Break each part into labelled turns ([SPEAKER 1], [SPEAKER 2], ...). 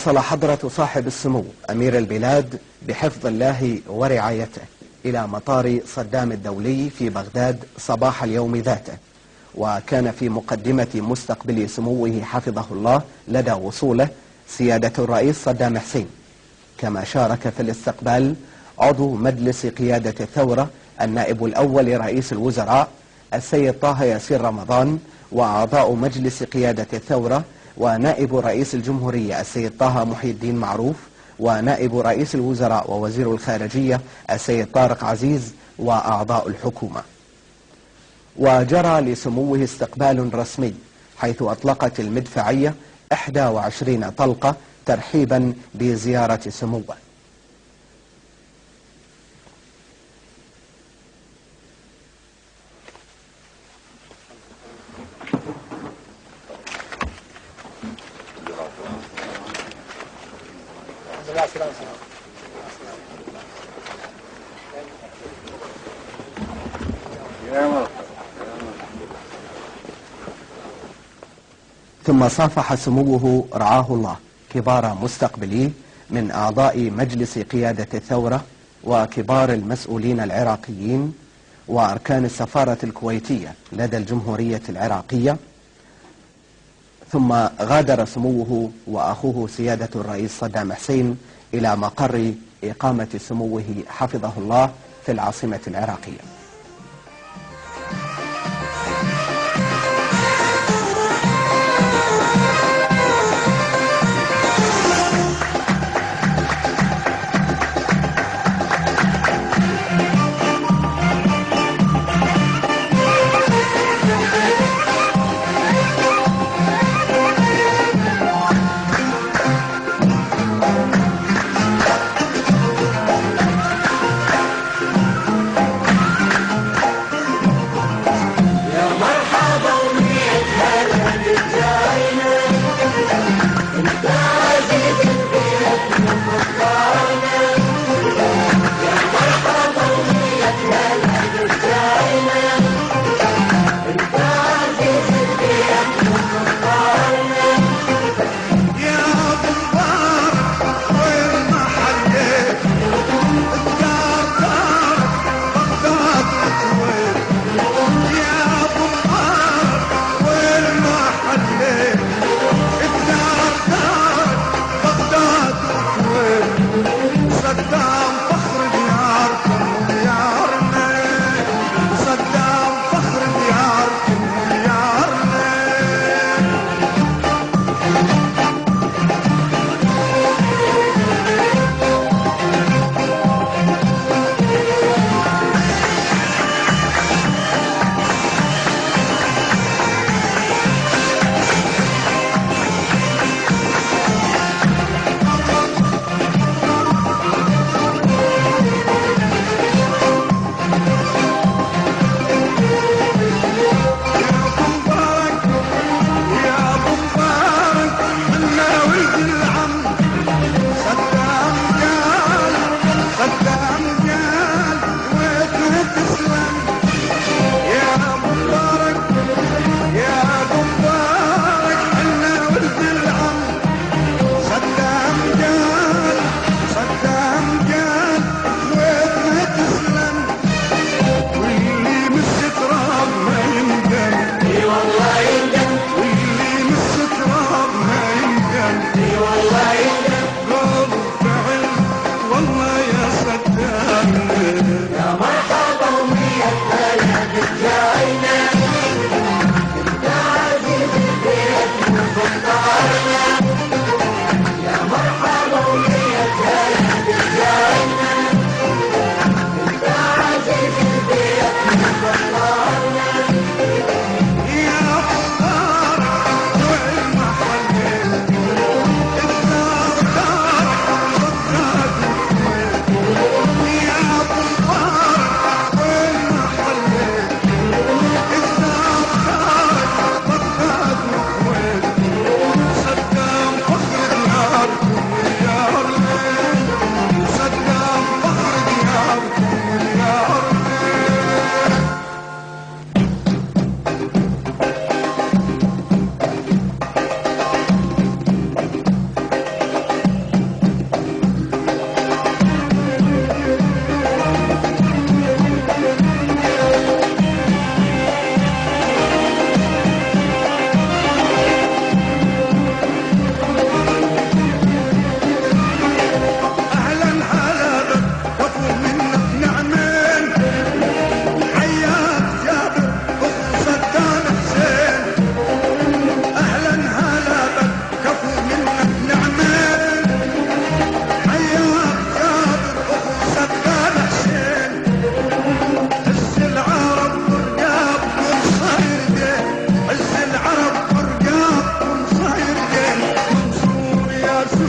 [SPEAKER 1] وصل حضرة صاحب السمو أمير البلاد بحفظ الله ورعايته إلى مطار صدام الدولي في بغداد صباح اليوم ذاته، وكان في مقدمة مستقبل سموه حفظه الله لدى وصوله سيادة الرئيس صدام حسين. كما شارك في الاستقبال عضو مجلس قيادة الثورة النائب الأول لرئيس الوزراء السيد طه ياسين رمضان، وأعضاء مجلس قيادة الثورة ونائب رئيس الجمهورية السيد طه محي الدين معروف، ونائب رئيس الوزراء ووزير الخارجية السيد طارق عزيز، وأعضاء الحكومة. وجرى لسموه استقبال رسمي، حيث أطلقت المدفعية 21 طلقة ترحيبا بزيارة سموه. ثم صافح سموه رعاه الله كبار مستقبليه من أعضاء مجلس قيادة الثورة وكبار المسؤولين العراقيين وأركان السفارة الكويتية لدى الجمهورية العراقية. ثم غادر سموه وأخوه سيادة الرئيس صدام حسين إلى مقر إقامة سموه حفظه الله في العاصمة العراقية.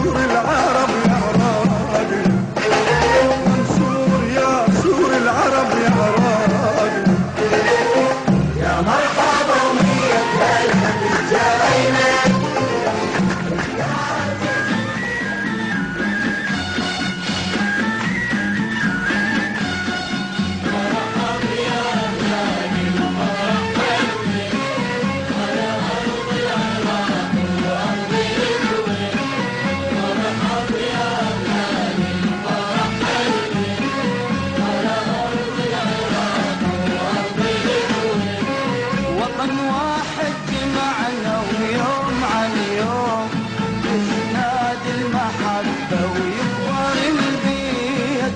[SPEAKER 2] سور العرب يا راجل، منصور يا سور العرب يا راجل.
[SPEAKER 3] يا مرحبا ومية هلا بالجاينا.
[SPEAKER 2] وطن واحد جمعنا ويوم عن يوم يزداد المحبة ويكبر البيت.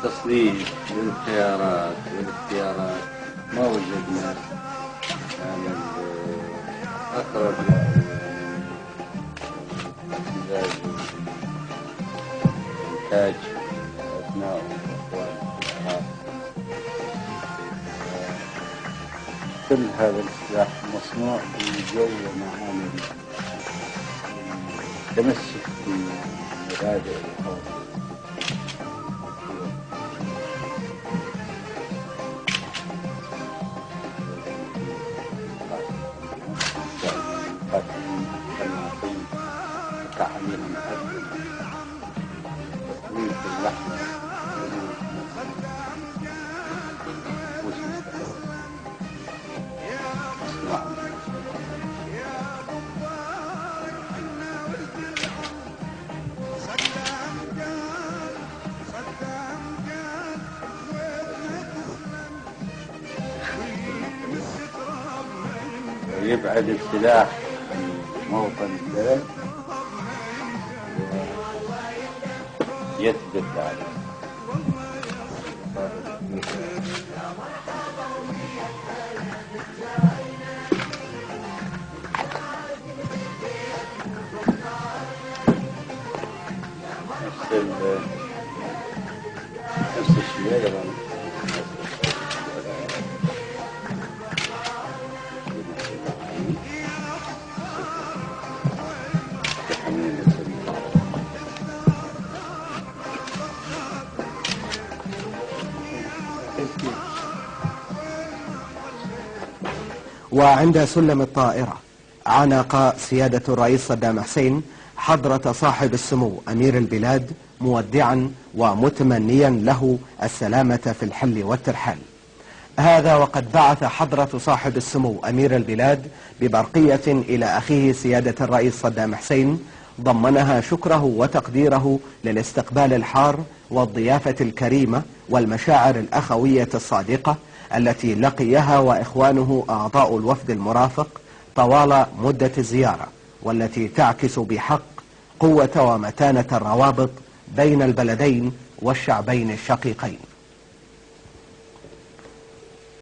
[SPEAKER 4] تصنيف للخيارات والاختيارات ما وجدنا يعني أقرب إنتاج أبناء وأخوان الشباب. كل هذا السلاح مصنوع بجو ومعامل تمسك بمبادئ القوم. يبعد السلاح عن موطن البلد ويثبت عليه. نفس الشيء أيضا.
[SPEAKER 1] وعند سلم الطائرة عانق سيادة الرئيس صدام حسين حضرة صاحب السمو أمير البلاد مودعا ومتمنيا له السلامة في الحل والترحال. هذا وقد بعث حضرة صاحب السمو أمير البلاد ببرقية إلى أخيه سيادة الرئيس صدام حسين ضمنها شكره وتقديره للاستقبال الحار والضيافة الكريمة والمشاعر الأخوية الصادقة التي لقيها وإخوانه أعضاء الوفد المرافق طوال مدة الزيارة، والتي تعكس بحق قوة ومتانة الروابط بين البلدين والشعبين الشقيقين.